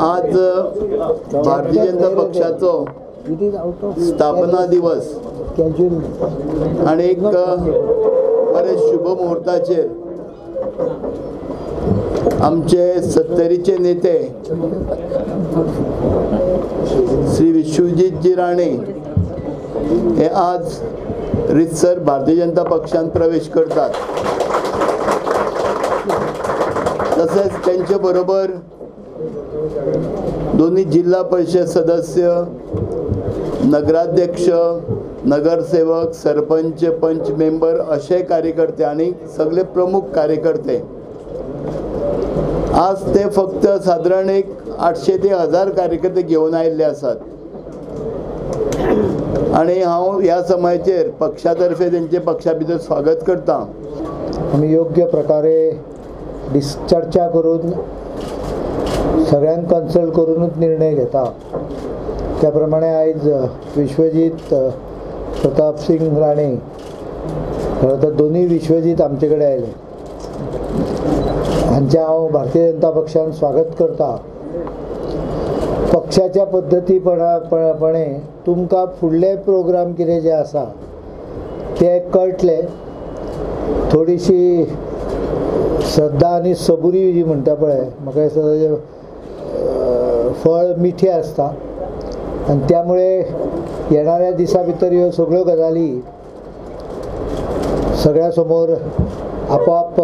आज भारतीय जनता पक्षाचो स्थापना दिवस आणि एक बरे शुभ मुहूर्ताचेर आमचे सत्तरीचे नेते श्री विश्वजीतजी राणे हे आज रितसर भारतीय जनता पक्षात प्रवेश करतात। तसेच त्यांच्या बरोबर दोन्ही जिल्हा परिषद सदस्य, नगराध्यक्ष, नगरसेवक, सरपंच, पंच मेंबर असे कार्यकर्ते आणि सगळे प्रमुख कार्यकर्ते आज ते फक्त साधारण एक 800 ते 1000 कार्यकर्ते घेऊन आयिल्ले आसात आणि हांव ह्या समयाचेर पक्षातर्फे त्यांचे पक्षा भितर स्वागत करता। आम्ही योग्य प्रकारे चर्चा करून सगळ्यांक कन्सल्ट करूनच निर्णय घेता। त्याप्रमाणे आज विश्वजीत प्रताप सिंग राणे खरं तर दोन्ही विश्वजीत आमचे कडेन आयले, हांचे हांव भारतीय जनता पक्षान स्वागत करता। पक्षाच्या पद्धतीपणे तुमकां फुडले प्रोग्राम कितें जे आसा ते कळटले। थोडीशी श्रद्धा आनी सबुरी जी म्हणटा पळय, म्हाका दिसता फळ मिठी आसता आनी त्यामुळे येणाऱ्या दिसा भितर ह्यो सगळ्यो गजाली सगळ्या समोर आपोआप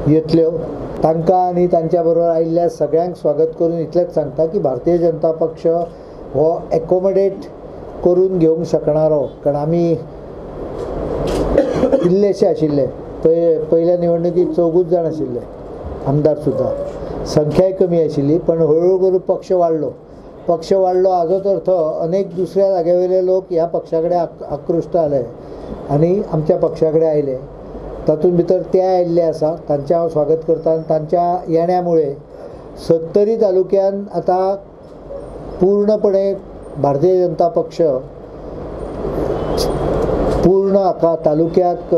येतल्यो। तांकां आनी तांच्या बरोबर आयिल्ल्या सगळ्यांक स्वागत करून इतलेंच सांगता की भारतीय जनता पक्ष हो एकोमोडेट करून घेवंक शकणारो, कारण आमी इल्लेशे आशिल्ले पयल्या निवडणुकीत 14 जाण आशिल्ले आमदार सुद्धा, संख्याय कमी आशिल्ली, पण हळूहळू करून पक्ष वाडलो हाजोच अर्थ अनेक दुसऱ्या जाग्यावयले लोक ह्या पक्षा कडेन आकृश्ट जाले आनी आमच्या पक्षा कडेन आयले। तातूंत भितर ते आयिल्ले आसा, तांचें हांव स्वागत करता आनी तांच्या येण्यामुळे सत्तरी तालुक्यान आतां पूर्णपणे भारतीय जनता पक्ष पूर्ण हाका तालुक्याक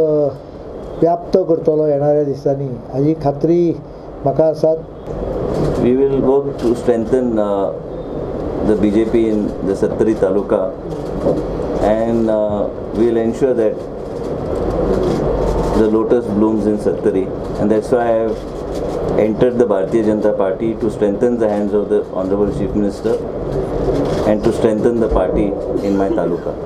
व्याप्त करतलो येणाऱ्या दिसांनी, हाजी खात्री म्हाका आसा। We will work to strengthen the BJP in the Sattari Taluka and we will ensure that the lotus blooms in Sattari, and that's why I have entered the Bharatiya Janata Party to strengthen the hands of the Honorable Chief Minister and to strengthen the party in my taluka.